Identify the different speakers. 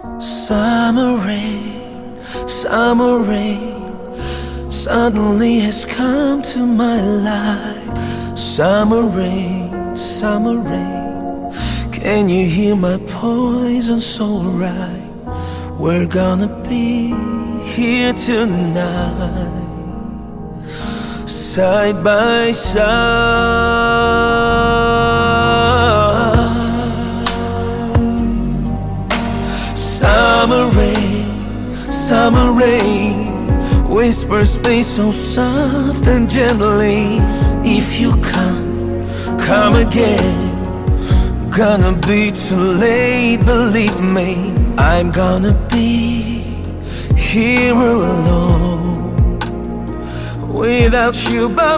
Speaker 1: Summer rain suddenly has come to my life. Summer rain, can you hear my poison soul right? We're gonna be here tonight, side by side. Summer rain whispers me so soft and gently. If you come again, gonna be too late, believe me. I'm gonna be here alone without you by my